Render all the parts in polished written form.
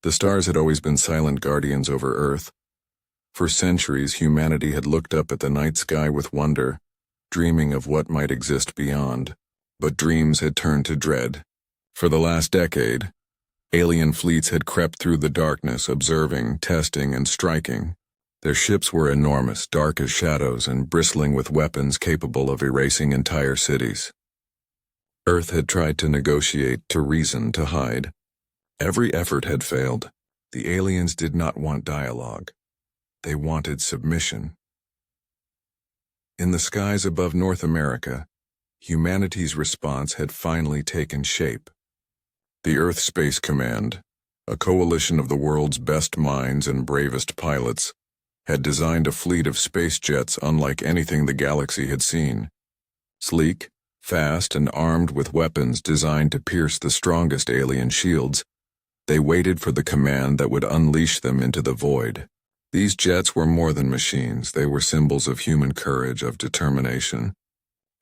The stars had always been silent guardians over Earth. For centuries, humanity had looked up at the night sky with wonder, dreaming of what might exist beyond. But dreams had turned to dread. For the last decade, alien fleets had crept through the darkness, observing, testing, and striking. Their ships were enormous, dark as shadows, and bristling with weapons capable of erasing entire cities. Earth had tried to negotiate, to reason, to hide. Every effort had failed. The aliens did not want dialogue. They wanted submission. In the skies above North America, humanity's response had finally taken shape. The Earth Space Command, a coalition of the world's best minds and bravest pilots, had designed a fleet of space jets unlike anything the galaxy had seen. Sleek, fast, and armed with weapons designed to pierce the strongest alien shields, they waited for the command that would unleash them into the void. These jets were more than machines. They were symbols of human courage, of determination,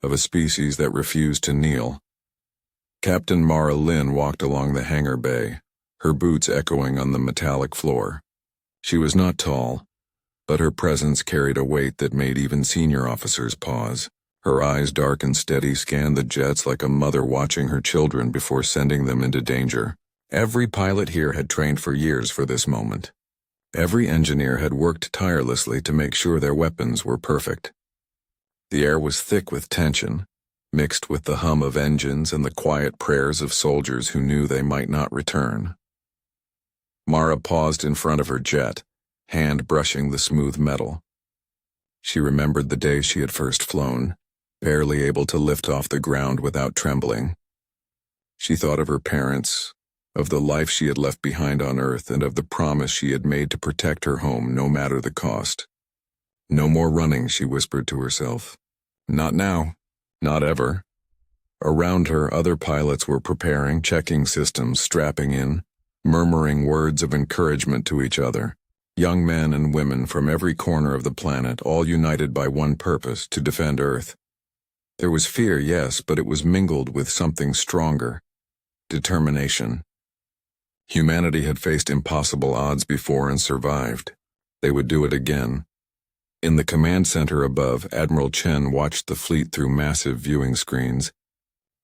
of a species that refused to kneel. Captain Mara Lynn walked along the hangar bay, her boots echoing on the metallic floor. She was not tall, but her presence carried a weight that made even senior officers pause. Her eyes, dark and steady, scanned the jets like a mother watching her children before sending them into danger. Every pilot here had trained for years for this moment. Every engineer had worked tirelessly to make sure their weapons were perfect. The air was thick with tension, mixed with the hum of engines and the quiet prayers of soldiers who knew they might not return. Mara paused in front of her jet, hand brushing the smooth metal. She remembered the day she had first flown, barely able to lift off the ground without trembling. She thought of her parents, of the life she had left behind on Earth, and of the promise she had made to protect her home no matter the cost. No more running, she whispered to herself. Not now. Not ever. Around her, other pilots were preparing, checking systems, strapping in, murmuring words of encouragement to each other. Young men and women from every corner of the planet, all united by one purpose, to defend Earth. There was fear, yes, but it was mingled with something stronger. Determination. Humanity had faced impossible odds before and survived. They would do it again. In the command center above, Admiral Chen watched the fleet through massive viewing screens.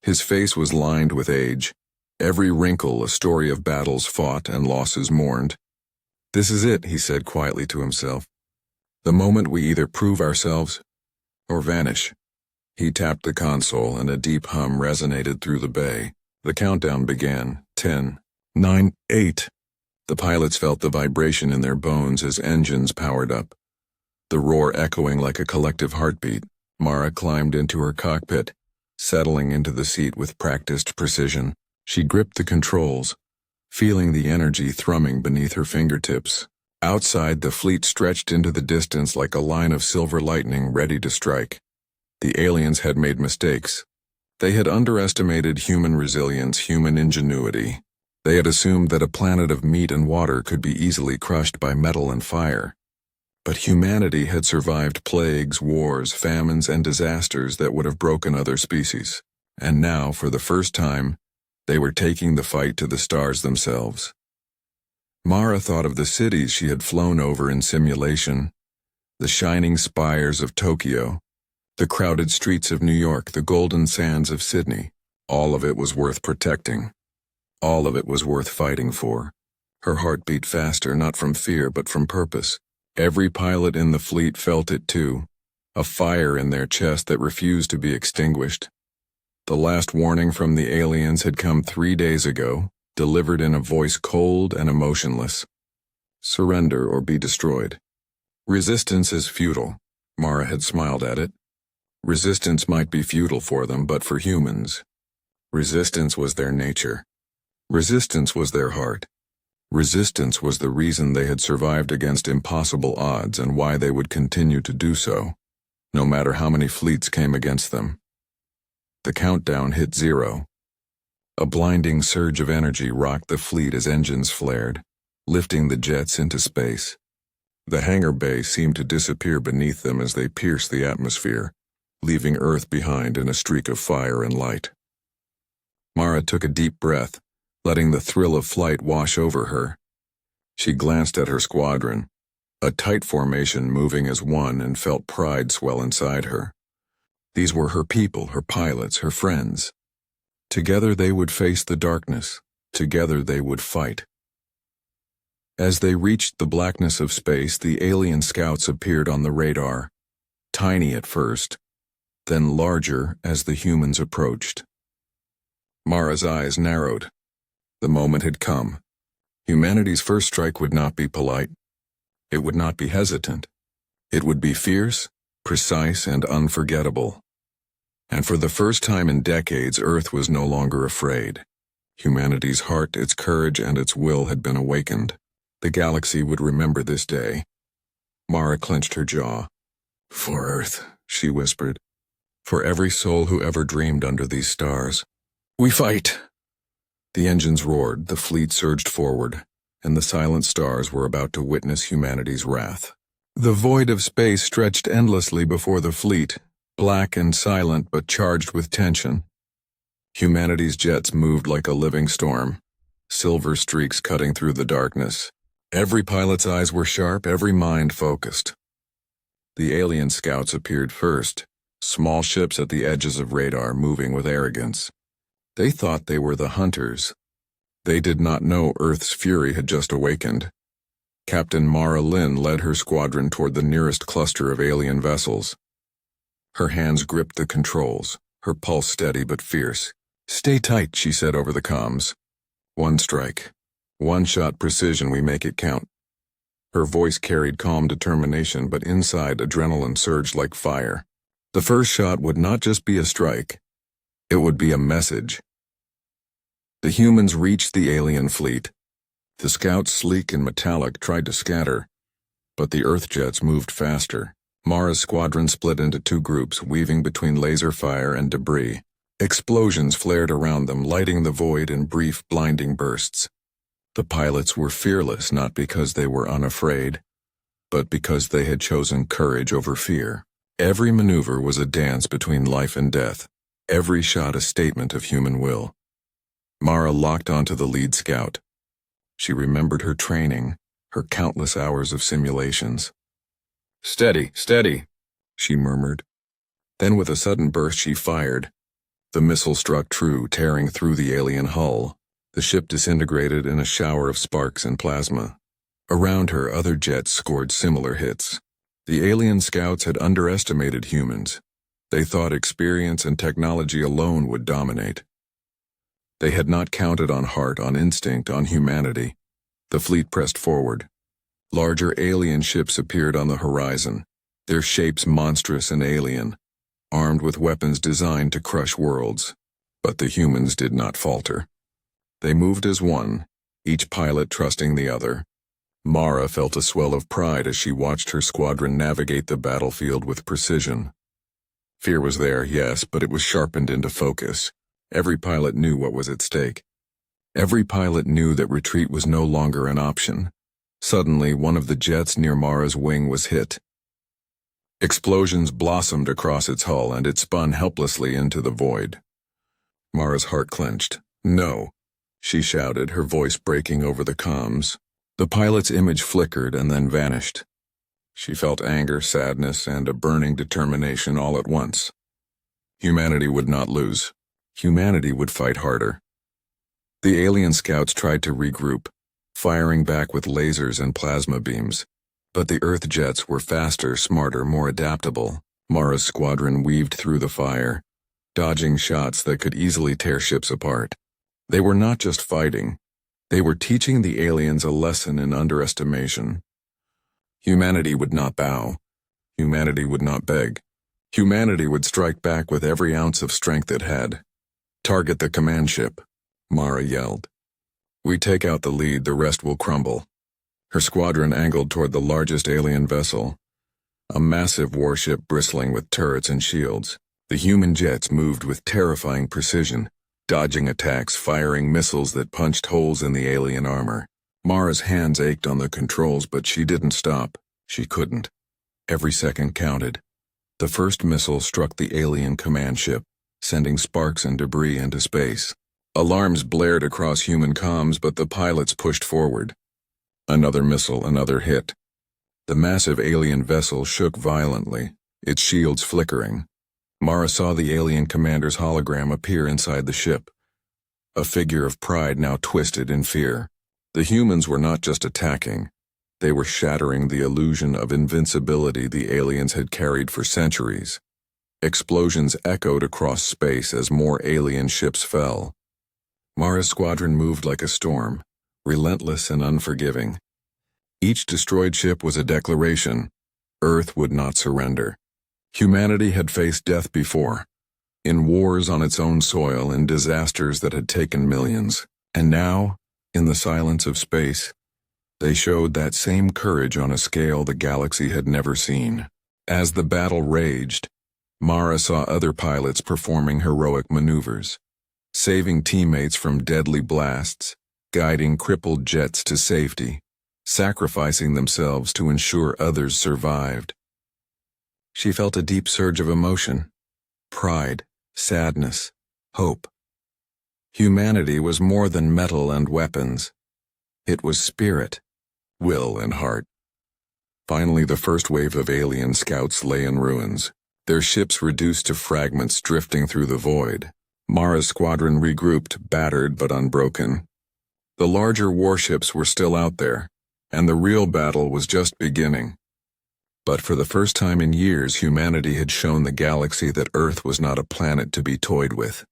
His face was lined with age, every wrinkle a story of battles fought and losses mourned. This is it, he said quietly to himself. The moment we either prove ourselves or vanish. He tapped the console and a deep hum resonated through the bay. The countdown began. 10, 9, 8. The pilots felt the vibration in their bones as engines powered up, the roar echoing like a collective heartbeat. Mara climbed into her cockpit, settling into the seat with practiced precision. She gripped the controls, feeling the energy thrumming beneath her fingertips. Outside, the fleet stretched into the distance like a line of silver lightning ready to strike. The aliens had made mistakes. They had underestimated human resilience, human ingenuity. They had assumed that a planet of meat and water could be easily crushed by metal and fire. But humanity had survived plagues, wars, famines, and disasters that would have broken other species. And now, for the first time, they were taking the fight to the stars themselves. Mara thought of the cities she had flown over in simulation, the shining spires of Tokyo, the crowded streets of New York, the golden sands of Sydney. All of it was worth protecting. All of it was worth fighting for. Her heart beat faster, not from fear, but from purpose. Every pilot in the fleet felt it too, a fire in their chest that refused to be extinguished. The last warning from the aliens had come 3 days ago, delivered in a voice cold and emotionless. Surrender or be destroyed. Resistance is futile. Mara had smiled at it. Resistance might be futile for them, but for humans, resistance was their nature. Resistance was their heart. Resistance was the reason they had survived against impossible odds and why they would continue to do so, no matter how many fleets came against them. The countdown hit 0. A blinding surge of energy rocked the fleet as engines flared, lifting the jets into space. The hangar bay seemed to disappear beneath them as they pierced the atmosphere, leaving Earth behind in a streak of fire and light. Mara took a deep breath, letting the thrill of flight wash over her. She glanced at her squadron, a tight formation moving as one, and felt pride swell inside her. These were her people, her pilots, her friends. Together they would face the darkness. Together they would fight. As they reached the blackness of space, the alien scouts appeared on the radar, tiny at first, then larger as the humans approached. Mara's eyes narrowed. The moment had come. Humanity's first strike would not be polite. It would not be hesitant. It would be fierce, precise, and unforgettable. And for the first time in decades, Earth was no longer afraid. Humanity's heart, its courage, and its will had been awakened. The galaxy would remember this day. Mara clenched her jaw. "For Earth," she whispered. "For every soul who ever dreamed under these stars. We fight!" The engines roared, the fleet surged forward, and the silent stars were about to witness humanity's wrath. The void of space stretched endlessly before the fleet, black and silent but charged with tension. Humanity's jets moved like a living storm, silver streaks cutting through the darkness. Every pilot's eyes were sharp, every mind focused. The alien scouts appeared first, small ships at the edges of radar moving with arrogance. They thought they were the hunters. They did not know Earth's fury had just awakened. Captain Mara Lin led her squadron toward the nearest cluster of alien vessels. Her hands gripped the controls, her pulse steady but fierce. "Stay tight," she said over the comms. "One strike. One-shot precision, we make it count." Her voice carried calm determination, but inside adrenaline surged like fire. The first shot would not just be a strike. It would be a message. The humans reached the alien fleet. The scouts, sleek and metallic, tried to scatter, but the Earth jets moved faster. Mara's squadron split into two groups, weaving between laser fire and debris. Explosions flared around them, lighting the void in brief, blinding bursts. The pilots were fearless, not because they were unafraid, but because they had chosen courage over fear. Every maneuver was a dance between life and death, every shot a statement of human will. Mara locked onto the lead scout. She remembered her training, her countless hours of simulations. "Steady, steady," she murmured. Then with a sudden burst she fired. The missile struck true, tearing through the alien hull. The ship disintegrated in a shower of sparks and plasma. Around her, other jets scored similar hits. The alien scouts had underestimated humans. They thought experience and technology alone would dominate. They had not counted on heart, on instinct, on humanity. The fleet pressed forward. Larger alien ships appeared on the horizon, their shapes monstrous and alien, armed with weapons designed to crush worlds. But the humans did not falter. They moved as one, each pilot trusting the other. Mara felt a swell of pride as she watched her squadron navigate the battlefield with precision. Fear was there, yes, but it was sharpened into focus. Every pilot knew what was at stake. Every pilot knew that retreat was no longer an option. Suddenly, one of the jets near Mara's wing was hit. Explosions blossomed across its hull, and it spun helplessly into the void. Mara's heart clenched. "No," she shouted, her voice breaking over the comms. The pilot's image flickered and then vanished. She felt anger, sadness, and a burning determination all at once. Humanity would not lose. Humanity would fight harder. The alien scouts tried to regroup, firing back with lasers and plasma beams. But the Earth jets were faster, smarter, more adaptable. Mara's squadron weaved through the fire, dodging shots that could easily tear ships apart. They were not just fighting. They were teaching the aliens a lesson in underestimation. Humanity would not bow. Humanity would not beg. Humanity would strike back with every ounce of strength it had. "Target the command ship," Mara yelled. "We take out the lead, the rest will crumble." Her squadron angled toward the largest alien vessel, a massive warship bristling with turrets and shields. The human jets moved with terrifying precision, dodging attacks, firing missiles that punched holes in the alien armor. Mara's hands ached on the controls, but she didn't stop. She couldn't. Every second counted. The first missile struck the alien command ship, sending sparks and debris into space. Alarms blared across human comms, but the pilots pushed forward. Another missile, another hit. The massive alien vessel shook violently, its shields flickering. Mara saw the alien commander's hologram appear inside the ship. A figure of pride now twisted in fear. The humans were not just attacking. They were shattering the illusion of invincibility the aliens had carried for centuries. Explosions echoed across space as more alien ships fell. Mara's squadron moved like a storm, relentless and unforgiving. Each destroyed ship was a declaration. Earth would not surrender. Humanity had faced death before, in wars on its own soil and disasters that had taken millions. And now, in the silence of space, they showed that same courage on a scale the galaxy had never seen. As the battle raged, Mara saw other pilots performing heroic maneuvers, saving teammates from deadly blasts, guiding crippled jets to safety, sacrificing themselves to ensure others survived. She felt a deep surge of emotion, pride, sadness, hope. Humanity was more than metal and weapons. It was spirit, will, and heart. Finally, the first wave of alien scouts lay in ruins, their ships reduced to fragments drifting through the void. Mara's squadron regrouped, battered but unbroken. The larger warships were still out there, and the real battle was just beginning. But for the first time in years, humanity had shown the galaxy that Earth was not a planet to be toyed with.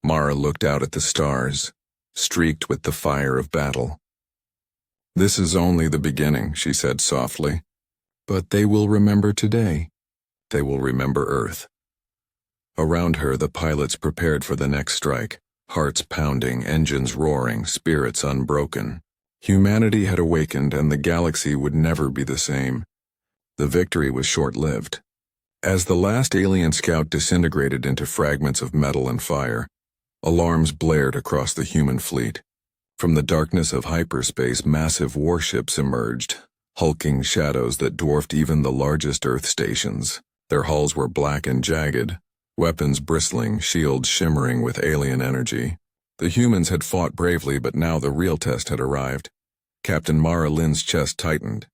Mara looked out at the stars, streaked with the fire of battle. "This is only the beginning," she said softly. "But they will remember today. They will remember Earth." Around her, the pilots prepared for the next strike, hearts pounding, engines roaring, spirits unbroken. Humanity had awakened, and the galaxy would never be the same. The victory was short-lived. As the last alien scout disintegrated into fragments of metal and fire, alarms blared across the human fleet. From the darkness of hyperspace, massive warships emerged, hulking shadows that dwarfed even the largest Earth stations. Their hulls were black and jagged, weapons bristling, shields shimmering with alien energy. The humans had fought bravely, but now the real test had arrived. Captain Mara Lynn's chest tightened.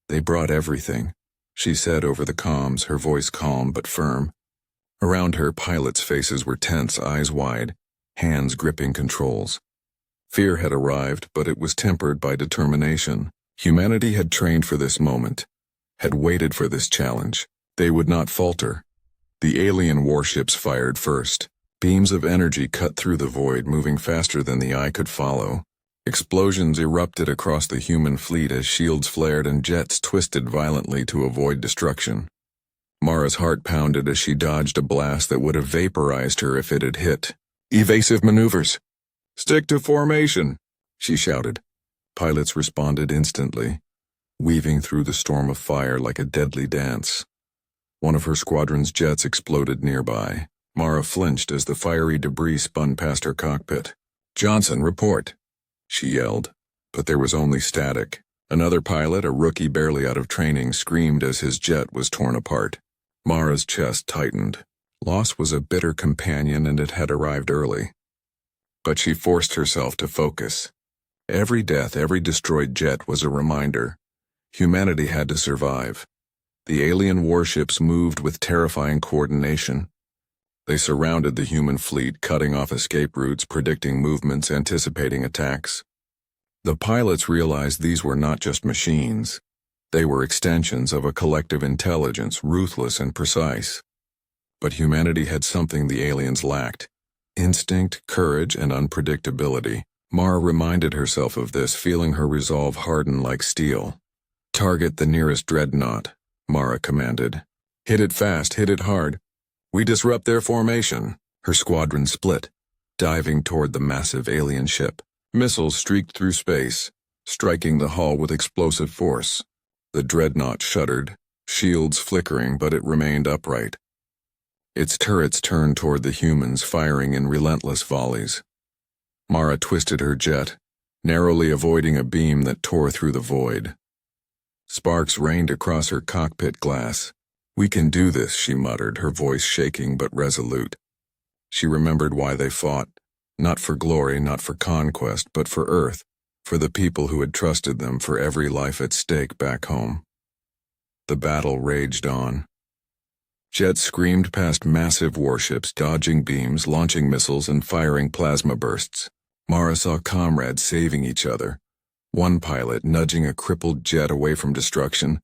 "They brought everything," she said over the comms, her voice calm but firm. Around her, pilots' faces were tense, eyes wide, hands gripping controls. Fear had arrived, but it was tempered by determination. Humanity had trained for this moment, had waited for this challenge. They would not falter. The alien warships fired first. Beams of energy cut through the void, moving faster than the eye could follow. Explosions erupted across the human fleet as shields flared and jets twisted violently to avoid destruction. Mara's heart pounded as she dodged a blast that would have vaporized her if it had hit. "Evasive maneuvers! Stick to formation!" she shouted. Pilots responded instantly, weaving through the storm of fire like a deadly dance. One of her squadron's jets exploded nearby. Mara flinched as the fiery debris spun past her cockpit. "Johnson, report!" she yelled, but there was only static. Another pilot, a rookie barely out of training, screamed as his jet was torn apart. Mara's chest tightened. Loss was a bitter companion, and it had arrived early. But she forced herself to focus. Every death, every destroyed jet was a reminder. Humanity had to survive. The alien warships moved with terrifying coordination. They surrounded the human fleet, cutting off escape routes, predicting movements, anticipating attacks. The pilots realized these were not just machines. They were extensions of a collective intelligence, ruthless and precise. But humanity had something the aliens lacked: instinct, courage, and unpredictability. Mara reminded herself of this, feeling her resolve harden like steel. "Target the nearest dreadnought," Mara commanded. "Hit it fast, hit it hard. We disrupt their formation." Her squadron split, diving toward the massive alien ship. Missiles streaked through space, striking the hull with explosive force. The dreadnought shuddered, shields flickering, but it remained upright. Its turrets turned toward the humans, firing in relentless volleys. Mara twisted her jet, narrowly avoiding a beam that tore through the void. Sparks rained across her cockpit glass. "We can do this," she muttered, her voice shaking but resolute. She remembered why they fought, not for glory, not for conquest, but for Earth. for the people who had trusted them, for every life at stake back home. The battle raged on. Jets screamed past massive warships, dodging beams, launching missiles, and firing plasma bursts. Mara saw comrades saving each other, one pilot nudging a crippled jet away from destruction,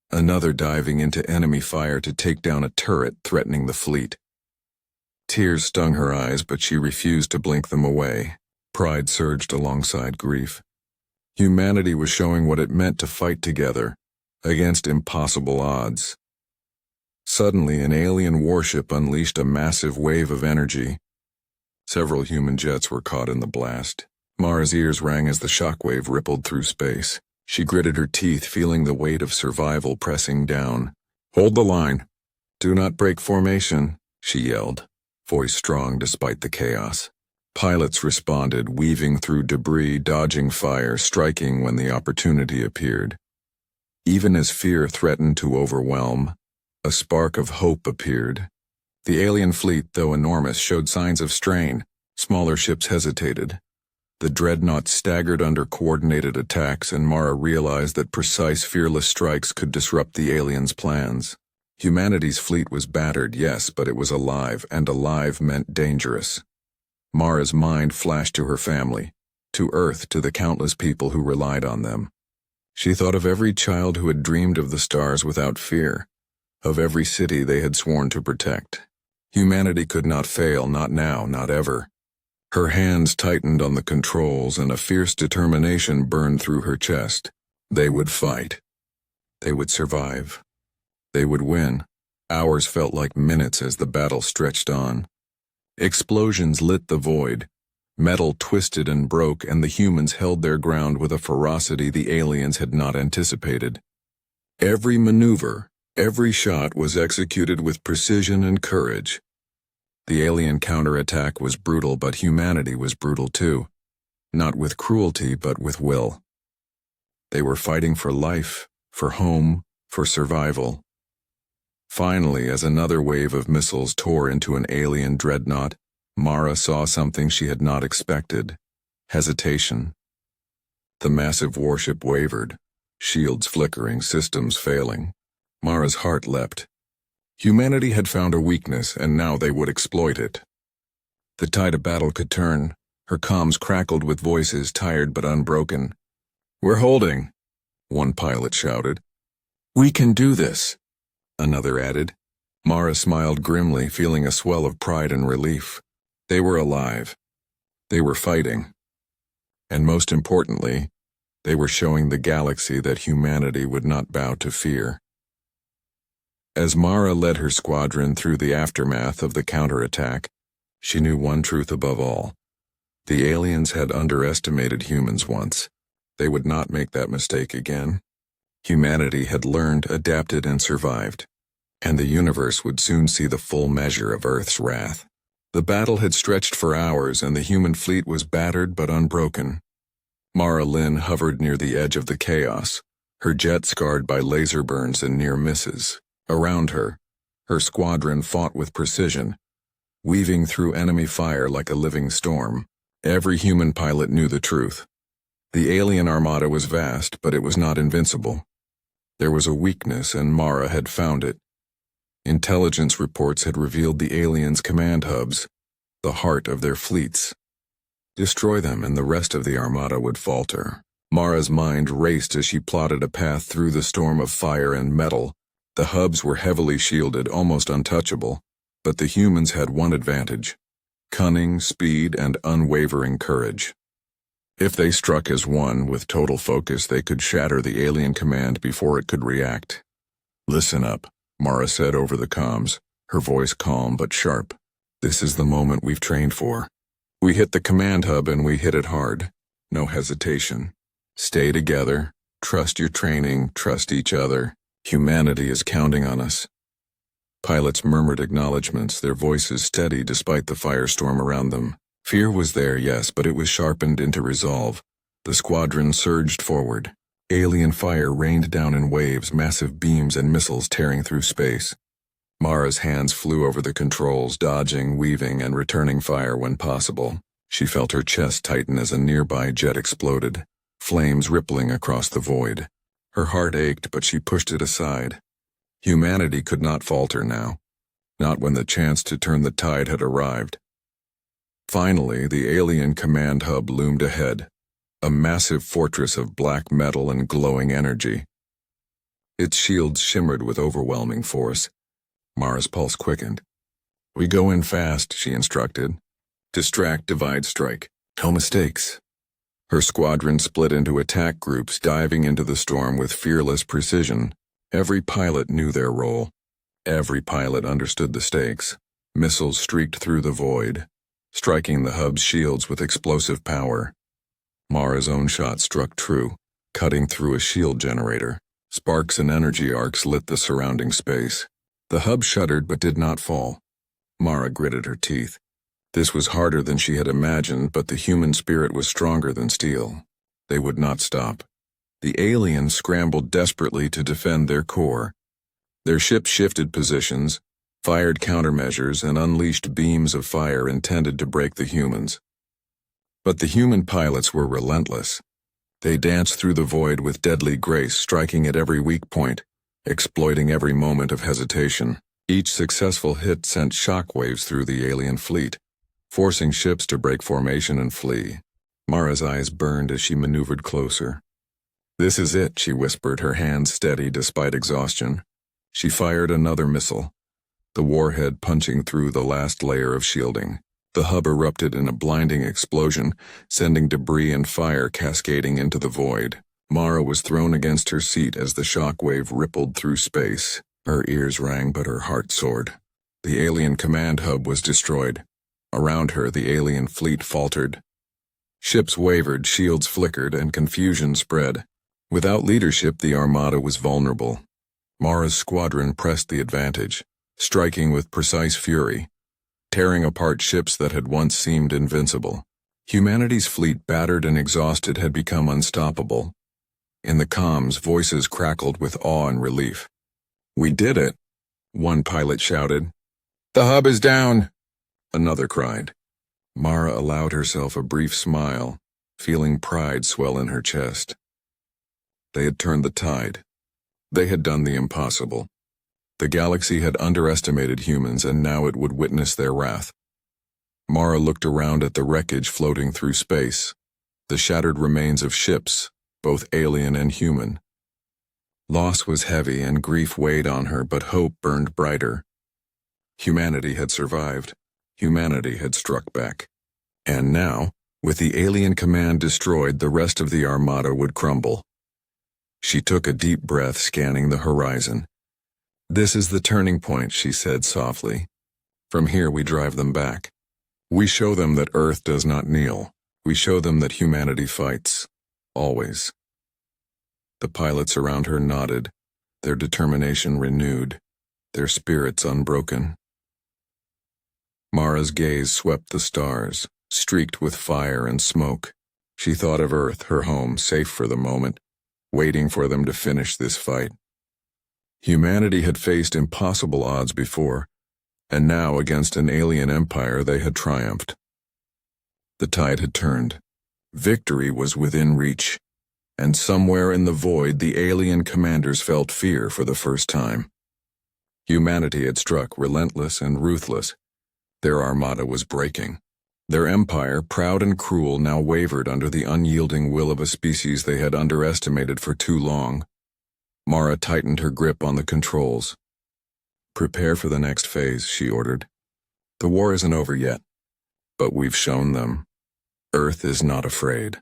another diving into enemy fire to take down a turret threatening the fleet. Tears stung her eyes, but she refused to blink them away. Pride surged alongside grief. Humanity was showing what it meant to fight together, against impossible odds. Suddenly, an alien warship unleashed a massive wave of energy. Several human jets were caught in the blast. Mara's ears rang as the shockwave rippled through space. She gritted her teeth, feeling the weight of survival pressing down. "Hold the line. Do not break formation," she yelled, voice strong despite the chaos. Pilots responded, weaving through debris, dodging fire, striking when the opportunity appeared. Even as fear threatened to overwhelm, a spark of hope appeared. The alien fleet, though enormous, showed signs of strain. Smaller ships hesitated. The dreadnought staggered under coordinated attacks, and Mara realized that precise, fearless strikes could disrupt the aliens' plans. Humanity's fleet was battered, yes, but it was alive, and alive meant dangerous. Mara's mind flashed to her family, to Earth, to the countless people who relied on them. She thought of every child who had dreamed of the stars without fear, of every city they had sworn to protect. Humanity could not fail, not now, not ever. Her hands tightened on the controls, and a fierce determination burned through her chest. They would fight. They would survive. They would win. Hours felt like minutes as the battle stretched on. Explosions lit the void. Metal twisted and broke, and the humans held their ground with a ferocity the aliens had not anticipated. Every maneuver, every shot was executed with precision and courage. The alien counterattack was brutal, but humanity was brutal too. Not with cruelty, but with will. They were fighting for life, for home, for survival. Finally, as another wave of missiles tore into an alien dreadnought, Mara saw something she had not expected: hesitation. The massive warship wavered, shields flickering, systems failing. Mara's heart leapt. Humanity had found a weakness, and now they would exploit it. The tide of battle could turn. Her comms crackled with voices, tired but unbroken. "We're holding," one pilot shouted. "We can do this," another added. Mara smiled grimly, feeling a swell of pride and relief. They were alive. They were fighting. And most importantly, they were showing the galaxy that humanity would not bow to fear. As Mara led her squadron through the aftermath of the counterattack, she knew one truth above all. The aliens had underestimated humans once. They would not make that mistake again. Humanity had learned, adapted, and survived, and the universe would soon see the full measure of Earth's wrath. The battle had stretched for hours, and the human fleet was battered but unbroken. Mara Lynn hovered near the edge of the chaos, her jet scarred by laser burns and near misses. Around her, her squadron fought with precision, weaving through enemy fire like a living storm. Every human pilot knew the truth. The alien armada was vast, but it was not invincible. There was a weakness, and Mara had found it. Intelligence reports had revealed the aliens' command hubs, the heart of their fleets. Destroy them, and the rest of the armada would falter. Mara's mind raced as she plotted a path through the storm of fire and metal. The hubs were heavily shielded, almost untouchable, but the humans had one advantage: cunning, speed, and unwavering courage. If they struck as one, with total focus, they could shatter the alien command before it could react. "Listen up," Mara said over the comms, her voice calm but sharp. "This is the moment we've trained for. We hit the command hub and we hit it hard. No hesitation. Stay together, trust your training, trust each other. Humanity is counting on us." Pilots murmured acknowledgments, their voices steady despite the firestorm around them. Fear was there, yes, but it was sharpened into resolve. The squadron surged forward. Alien fire rained down in waves, massive beams and missiles tearing through space. Mara's hands flew over the controls, dodging, weaving, and returning fire when possible. She felt her chest tighten as a nearby jet exploded. flames rippling across the void. Her heart ached, but she pushed it aside. Humanity could not falter now, not when the chance to turn the tide had arrived. Finally, the alien command hub loomed ahead, a massive fortress of black metal and glowing energy. Its shields shimmered with overwhelming force. Mara's pulse quickened. "We go in fast," she instructed. "Distract, divide, strike. No mistakes." Her squadron split into attack groups, diving into the storm with fearless precision. Every pilot knew their role. Every pilot understood the stakes. Missiles streaked through the void, striking the hub's shields with explosive power. Mara's own shot struck true, cutting through a shield generator. Sparks and energy arcs lit the surrounding space. The hub shuddered but did not fall. Mara gritted her teeth. This was harder than she had imagined, but the human spirit was stronger than steel. They would not stop. The aliens scrambled desperately to defend their core. Their ships shifted positions, fired countermeasures, and unleashed beams of fire intended to break the humans. But the human pilots were relentless. They danced through the void with deadly grace, striking at every weak point, exploiting every moment of hesitation. Each successful hit sent shockwaves through the alien fleet, forcing ships to break formation and flee. Mara's eyes burned as she maneuvered closer. "This is it," she whispered, her hands steady despite exhaustion. She fired another missile, the warhead punching through the last layer of shielding. The hub erupted in a blinding explosion, sending debris and fire cascading into the void. Mara was thrown against her seat as the shockwave rippled through space. Her ears rang, but her heart soared. The alien command hub was destroyed. Around her, the alien fleet faltered. Ships wavered, shields flickered, and confusion spread. Without leadership, the Armada was vulnerable. Mara's squadron pressed the advantage, striking with precise fury, tearing apart ships that had once seemed invincible. Humanity's fleet, battered and exhausted, had become unstoppable. In the comms, voices crackled with awe and relief. "We did it," one pilot shouted. "The hub is down," another cried. Mara allowed herself a brief smile, feeling pride swell in her chest. They had turned the tide. They had done the impossible. The galaxy had underestimated humans, and now it would witness their wrath. Mara looked around at the wreckage floating through space, the shattered remains of ships, both alien and human. Loss was heavy and grief weighed on her, but hope burned brighter. Humanity had survived. Humanity had struck back. And now, with the alien command destroyed, the rest of the Armada would crumble. She took a deep breath, scanning the horizon. "This is the turning point," she said softly. "From here we drive them back. We show them that Earth does not kneel. We show them that humanity fights. Always." The pilots around her nodded, their determination renewed, their spirits unbroken. Mara's gaze swept the stars, streaked with fire and smoke. She thought of Earth, her home, safe for the moment, waiting for them to finish this fight. Humanity had faced impossible odds before, and now against an alien empire they had triumphed. The tide had turned. Victory was within reach, and somewhere in the void the alien commanders felt fear for the first time. Humanity had struck, relentless and ruthless. Their Armada was breaking. Their empire, proud and cruel, now wavered under the unyielding will of a species they had underestimated for too long. Mara tightened her grip on the controls. "Prepare for the next phase," she ordered. "The war isn't over yet, but we've shown them. Earth is not afraid."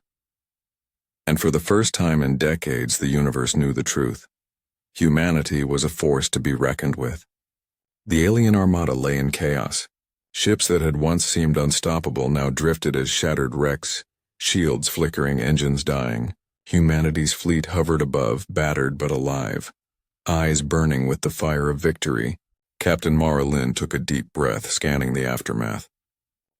And for the first time in decades, the universe knew the truth. Humanity was a force to be reckoned with. The alien Armada lay in chaos. Ships that had once seemed unstoppable now drifted as shattered wrecks, shields flickering, engines dying. Humanity's fleet hovered above, battered but alive, eyes burning with the fire of victory. Captain Mara Lynn took a deep breath, scanning the aftermath.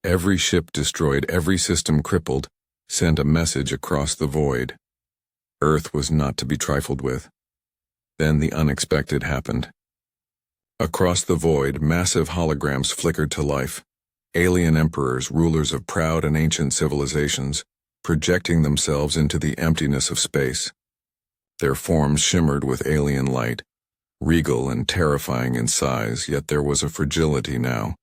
Every ship destroyed, every system crippled, sent a message across the void. Earth was not to be trifled with. Then the unexpected happened. Across the void, massive holograms flickered to life. Alien emperors, rulers of proud and ancient civilizations, projecting themselves into the emptiness of space. Their forms shimmered with alien light, regal and terrifying in size, yet there was a fragility now,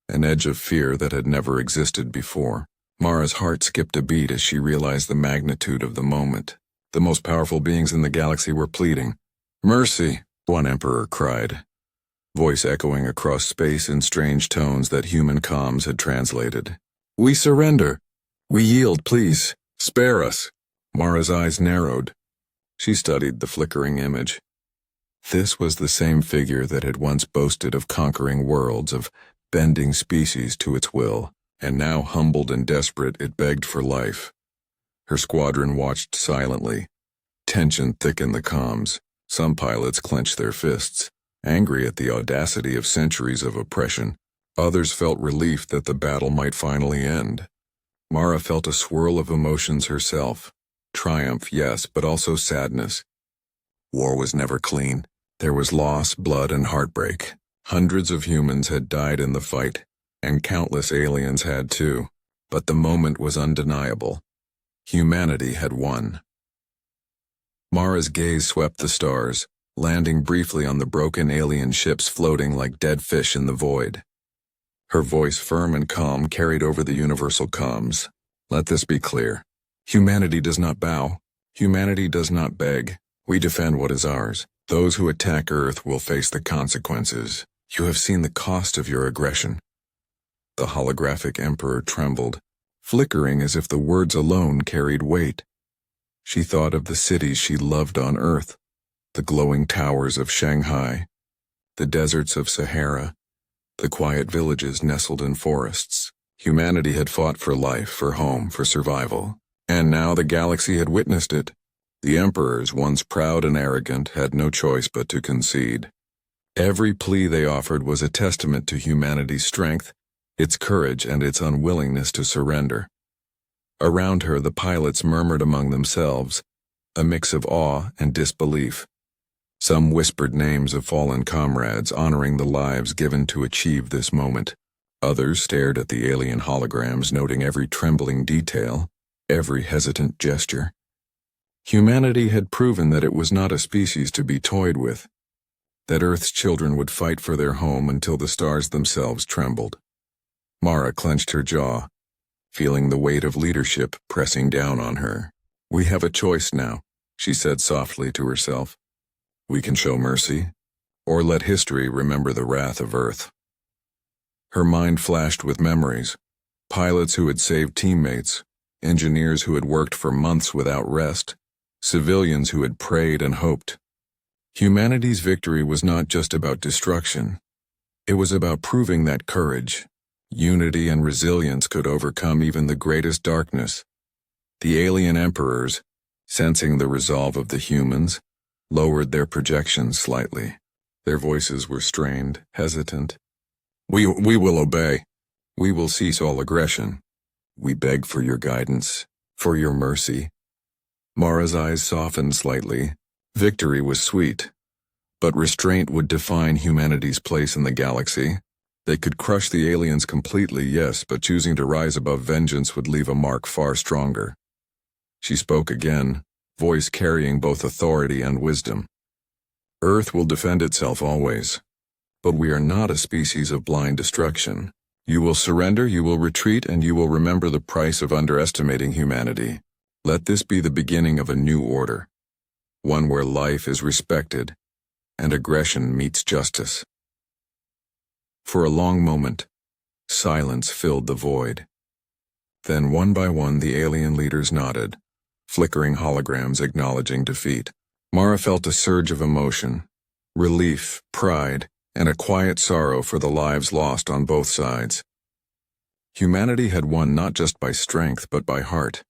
an edge of fear that had never existed before. Mara's heart skipped a beat as she realized the magnitude of the moment. The most powerful beings in the galaxy were pleading. "Mercy!" one emperor cried, voice echoing across space in strange tones that human comms had translated. "We surrender! We yield, please! Spare us!" Mara's eyes narrowed. She studied the flickering image. This was the same figure that had once boasted of conquering worlds, of bending species to its will, and now, humbled and desperate, it begged for life. Her squadron watched silently. Tension thickened the comms. Some pilots clenched their fists, angry at the audacity of centuries of oppression. Others felt relief that the battle might finally end. Mara felt a swirl of emotions herself. Triumph, yes, but also sadness. War was never clean. There was loss, blood, and heartbreak. Hundreds of humans had died in the fight, and countless aliens had too. But the moment was undeniable. Humanity had won. Mara's gaze swept the stars, landing briefly on the broken alien ships floating like dead fish in the void. Her voice, firm and calm, carried over the universal comms. "Let this be clear. Humanity does not bow. Humanity does not beg. We defend what is ours. Those who attack Earth will face the consequences. You have seen the cost of your aggression." The holographic emperor trembled, flickering as if the words alone carried weight. She thought of the cities she loved on Earth, the glowing towers of Shanghai, the deserts of Sahara, the quiet villages nestled in forests. Humanity had fought for life, for home, for survival. And now the galaxy had witnessed it. The emperors, once proud and arrogant, had no choice but to concede. Every plea they offered was a testament to humanity's strength, its courage, and its unwillingness to surrender. Around her, the pilots murmured among themselves, a mix of awe and disbelief. Some whispered names of fallen comrades, honoring the lives given to achieve this moment. Others stared at the alien holograms, noting every trembling detail, every hesitant gesture. Humanity had proven that it was not a species to be toyed with, that Earth's children would fight for their home until the stars themselves trembled. Mara clenched her jaw, feeling the weight of leadership pressing down on her. "We have a choice now," she said softly to herself. "We can show mercy, or let history remember the wrath of Earth." Her mind flashed with memories. Pilots who had saved teammates, engineers who had worked for months without rest, civilians who had prayed and hoped. Humanity's victory was not just about destruction. It was about proving that courage, unity, and resilience could overcome even the greatest darkness. The alien emperors, sensing the resolve of the humans, lowered their projections slightly. Their voices were strained, hesitant. We will obey. We will cease all aggression. We beg for your guidance, for your mercy." Mara's eyes softened slightly. Victory was sweet, but restraint would define humanity's place in the galaxy. They could crush the aliens completely, yes, but choosing to rise above vengeance would leave a mark far stronger. She spoke again, voice carrying both authority and wisdom. "Earth will defend itself always, but we are not a species of blind destruction. You will surrender, you will retreat, and you will remember the price of underestimating humanity. Let this be the beginning of a new order, one where life is respected and aggression meets justice." For a long moment, silence filled the void. Then one by one the alien leaders nodded, flickering holograms acknowledging defeat. Mara felt a surge of emotion, relief, pride, and a quiet sorrow for the lives lost on both sides. Humanity had won not just by strength but by heart.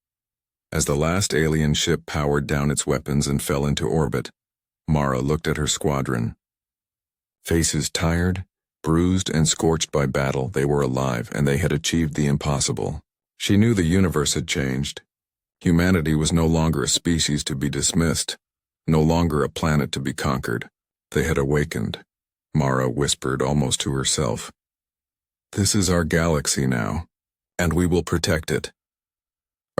As the last alien ship powered down its weapons and fell into orbit, Mara looked at her squadron. Faces tired, bruised, and scorched by battle, they were alive, and they had achieved the impossible. She knew the universe had changed. Humanity was no longer a species to be dismissed, no longer a planet to be conquered. They had awakened. Mara whispered almost to herself. "This is our galaxy now, and we will protect it."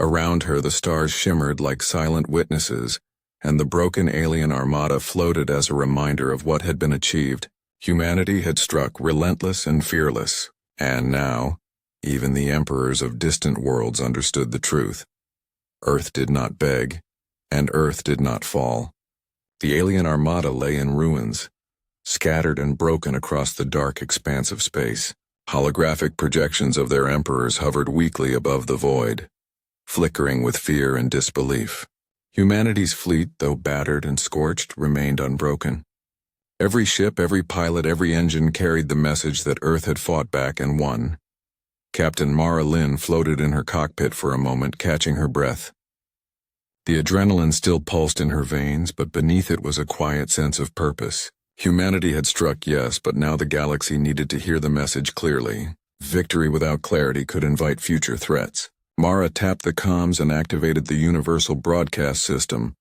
Around her the stars shimmered like silent witnesses, and the broken alien armada floated as a reminder of what had been achieved. Humanity had struck relentless and fearless, and now, even the emperors of distant worlds understood the truth. Earth did not beg, and Earth did not fall. The alien armada lay in ruins, scattered and broken across the dark expanse of space. Holographic projections of their emperors hovered weakly above the void, flickering with fear and disbelief. Humanity's fleet, though battered and scorched, remained unbroken. Every ship, every pilot, every engine carried the message that Earth had fought back and won. Captain Mara Lynn floated in her cockpit for a moment, catching her breath. The adrenaline still pulsed in her veins, but beneath it was a quiet sense of purpose. Humanity had struck, yes, but now the galaxy needed to hear the message clearly. Victory without clarity could invite future threats. Mara tapped the comms and activated the universal broadcast system,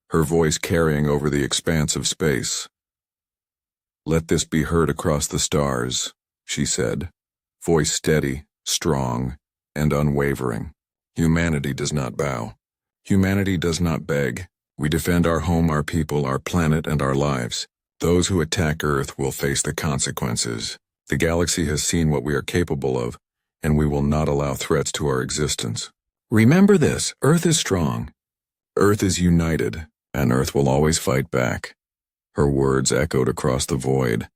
her voice carrying over the expanse of space. "Let this be heard across the stars," she said, voice steady, strong, and unwavering. "Humanity does not bow. Humanity does not beg. We defend our home, our people, our planet, and our lives. Those who attack Earth will face the consequences. The galaxy has seen what we are capable of, and we will not allow threats to our existence. Remember this, Earth is strong. Earth is united, and Earth will always fight back." Her words echoed across the void,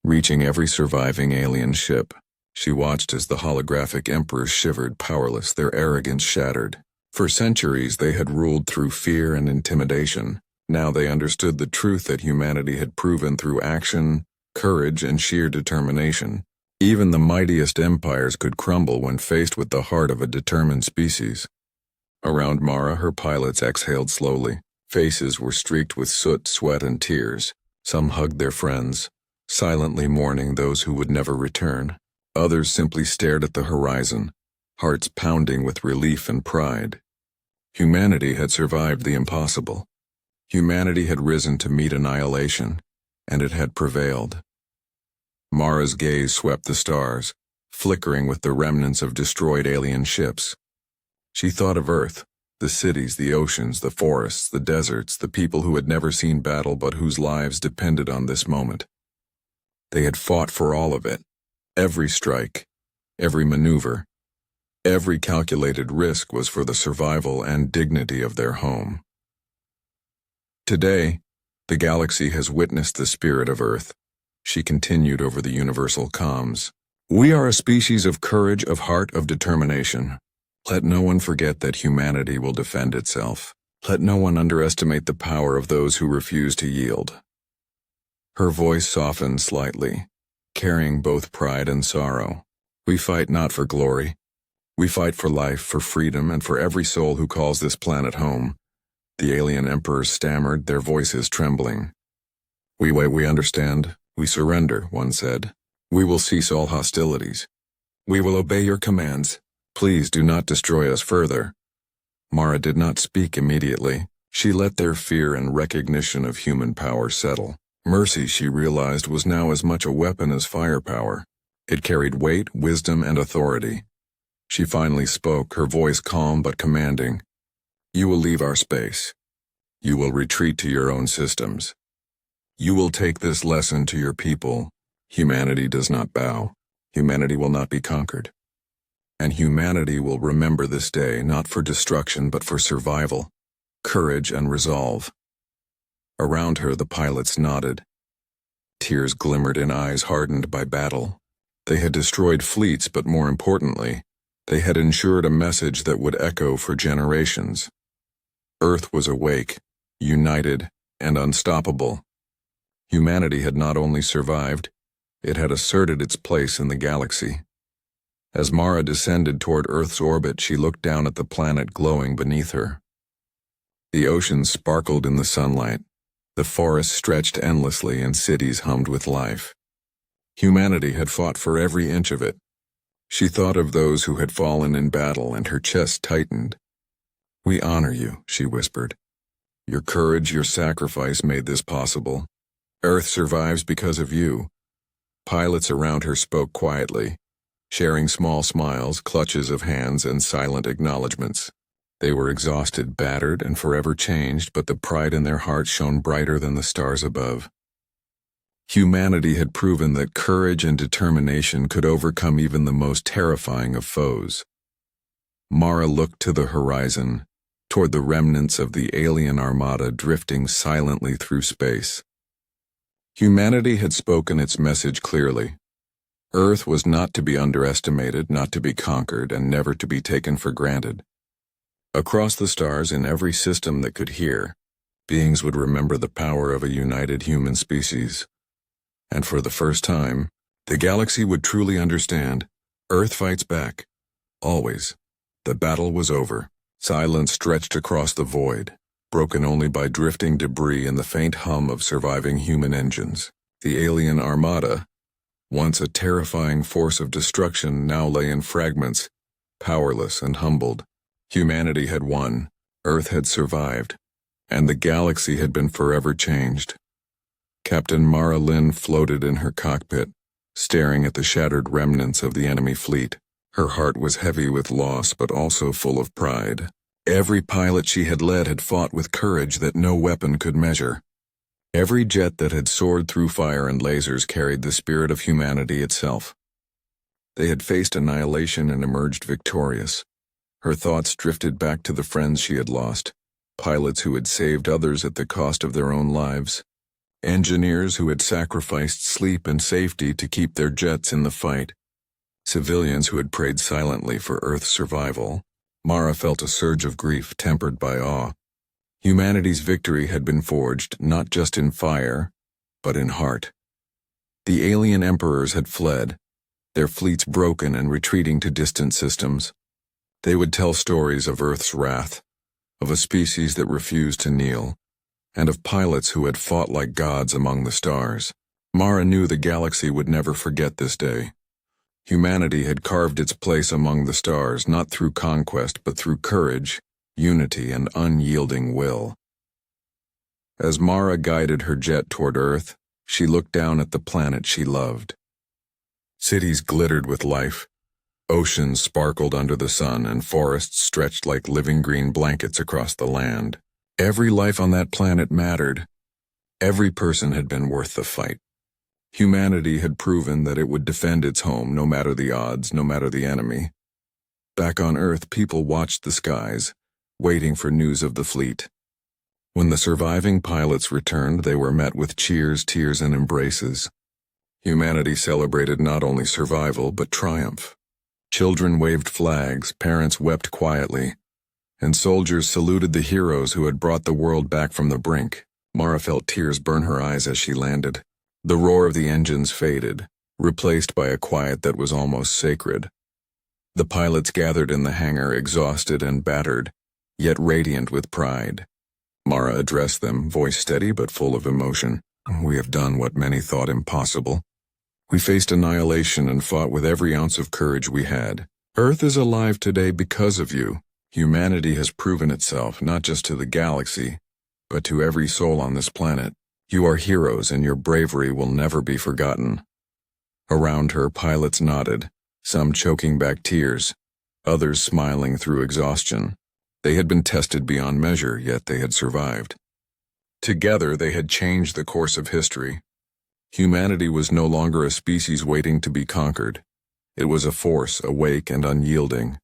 reaching every surviving alien ship. She watched as the holographic emperors shivered powerless, their arrogance shattered. For centuries they had ruled through fear and intimidation. Now they understood the truth that humanity had proven through action, courage, and sheer determination. Even the mightiest empires could crumble when faced with the heart of a determined species. Around Mara, her pilots exhaled slowly. Faces were streaked with soot, sweat, and tears. Some hugged their friends, silently mourning those who would never return. Others simply stared at the horizon, hearts pounding with relief and pride. Humanity had survived the impossible. Humanity had risen to meet annihilation, and it had prevailed. Mara's gaze swept the stars, flickering with the remnants of destroyed alien ships. She thought of Earth, the cities, the oceans, the forests, the deserts, the people who had never seen battle but whose lives depended on this moment. They had fought for all of it. Every strike, every maneuver, every calculated risk was for the survival and dignity of their home. Today, the galaxy has witnessed the spirit of Earth. She continued over the universal comms. "We are a species of courage, of heart, of determination. Let no one forget that humanity will defend itself. Let no one underestimate the power of those who refuse to yield." Her voice softened slightly, carrying both pride and sorrow. "We fight not for glory. We fight for life, for freedom, and for every soul who calls this planet home." The alien emperors stammered, their voices trembling. We understand. We surrender," one said. "We will cease all hostilities. We will obey your commands. Please do not destroy us further." Mara did not speak immediately. She let their fear and recognition of human power settle. Mercy, she realized, was now as much a weapon as firepower. It carried weight, wisdom, and authority. She finally spoke, her voice calm but commanding. "You will leave our space. You will retreat to your own systems. You will take this lesson to your people. Humanity does not bow. Humanity will not be conquered. And humanity will remember this day not for destruction but for survival, courage, and resolve." Around her the pilots nodded. Tears glimmered in eyes hardened by battle. They had destroyed fleets, but more importantly, they had ensured a message that would echo for generations. Earth was awake, united, and unstoppable. Humanity had not only survived, it had asserted its place in the galaxy. As Mara descended toward Earth's orbit, she looked down at the planet glowing beneath her. The oceans sparkled in the sunlight. The forests stretched endlessly and cities hummed with life. Humanity had fought for every inch of it. She thought of those who had fallen in battle, and her chest tightened. "We honor you," she whispered. "Your courage, your sacrifice made this possible. Earth survives because of you." Pilots around her spoke quietly, sharing small smiles, clutches of hands, and silent acknowledgments. They were exhausted, battered, and forever changed, but the pride in their hearts shone brighter than the stars above. Humanity had proven that courage and determination could overcome even the most terrifying of foes. Mara looked to the horizon, toward the remnants of the alien armada drifting silently through space. Humanity had spoken its message clearly. Earth was not to be underestimated, not to be conquered, and never to be taken for granted. Across the stars, in every system that could hear, beings would remember the power of a united human species. And for the first time, the galaxy would truly understand, Earth fights back. Always. The battle was over. Silence stretched across the void, broken only by drifting debris and the faint hum of surviving human engines. The alien armada, once a terrifying force of destruction, now lay in fragments, powerless and humbled. Humanity had won, Earth had survived, and the galaxy had been forever changed. Captain Mara Lynn floated in her cockpit, staring at the shattered remnants of the enemy fleet. Her heart was heavy with loss, but also full of pride. Every pilot she had led had fought with courage that no weapon could measure. Every jet that had soared through fire and lasers carried the spirit of humanity itself. They had faced annihilation and emerged victorious. Her thoughts drifted back to the friends she had lost, pilots who had saved others at the cost of their own lives, engineers who had sacrificed sleep and safety to keep their jets in the fight, civilians who had prayed silently for Earth's survival. Mara felt a surge of grief tempered by awe. Humanity's victory had been forged not just in fire, but in heart. The alien emperors had fled, their fleets broken and retreating to distant systems. They would tell stories of Earth's wrath, of a species that refused to kneel, and of pilots who had fought like gods among the stars. Mara knew the galaxy would never forget this day. Humanity had carved its place among the stars not through conquest but through courage, unity, and unyielding will. As Mara guided her jet toward Earth, she looked down at the planet she loved. Cities glittered with life. Oceans sparkled under the sun, and forests stretched like living green blankets across the land. Every life on that planet mattered. Every person had been worth the fight. Humanity had proven that it would defend its home no matter the odds, no matter the enemy. Back on Earth, people watched the skies, waiting for news of the fleet. When the surviving pilots returned, they were met with cheers, tears, and embraces. Humanity celebrated not only survival, but triumph. Children waved flags, parents wept quietly, and soldiers saluted the heroes who had brought the world back from the brink. Mara felt tears burn her eyes as she landed. The roar of the engines faded, replaced by a quiet that was almost sacred. The pilots gathered in the hangar, exhausted and battered, yet radiant with pride. Mara addressed them, voice steady but full of emotion. "We have done what many thought impossible. We faced annihilation and fought with every ounce of courage we had. Earth is alive today because of you. Humanity has proven itself, not just to the galaxy, but to every soul on this planet. You are heroes, and your bravery will never be forgotten." Around her, pilots nodded, some choking back tears, others smiling through exhaustion. They had been tested beyond measure, yet they had survived. Together, they had changed the course of history. Humanity was no longer a species waiting to be conquered. It was a force, awake and unyielding,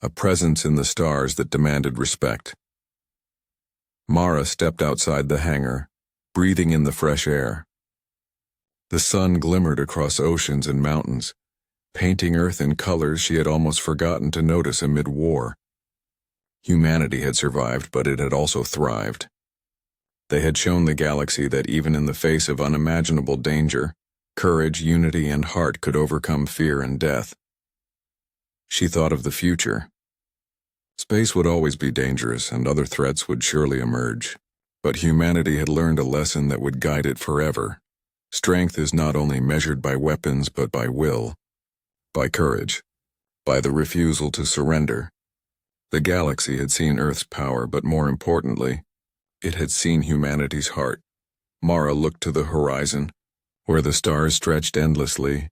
a presence in the stars that demanded respect. Mara stepped outside the hangar, breathing in the fresh air. The sun glimmered across oceans and mountains, painting Earth in colors she had almost forgotten to notice amid war. Humanity had survived, but it had also thrived. They had shown the galaxy that even in the face of unimaginable danger, courage, unity, and heart could overcome fear and death. She thought of the future. Space would always be dangerous, and other threats would surely emerge. But humanity had learned a lesson that would guide it forever. Strength is not only measured by weapons, but by will, by courage, by the refusal to surrender. The galaxy had seen Earth's power, but more importantly, it had seen humanity's heart. Mara looked to the horizon, where the stars stretched endlessly,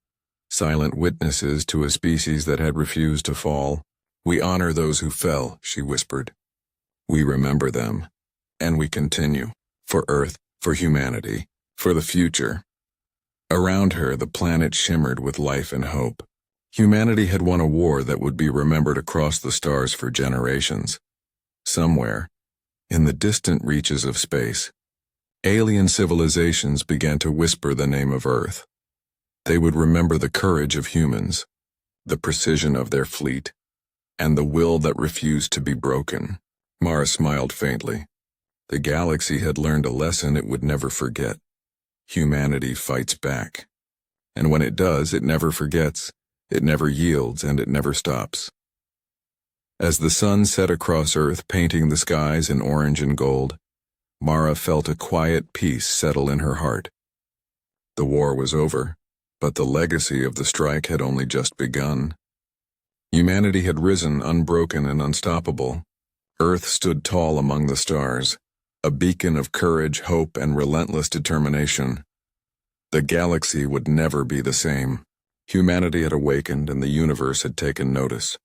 silent witnesses to a species that had refused to fall. "We honor those who fell," she whispered. We remember them, and we continue. For Earth, for humanity, for the future. Around her, the planet shimmered with life and hope. Humanity had won a war that would be remembered across the stars for generations. Somewhere, in the distant reaches of space, alien civilizations began to whisper the name of Earth. They would remember the courage of humans, the precision of their fleet, and the will that refused to be broken. Mara smiled faintly. The galaxy had learned a lesson it would never forget. Humanity fights back. And when it does, it never forgets, it never yields, and it never stops. As the sun set across Earth, painting the skies in orange and gold, Mara felt a quiet peace settle in her heart. The war was over, but the legacy of the strike had only just begun. Humanity had risen unbroken and unstoppable. Earth stood tall among the stars, a beacon of courage, hope, and relentless determination. The galaxy would never be the same. Humanity had awakened and the universe had taken notice.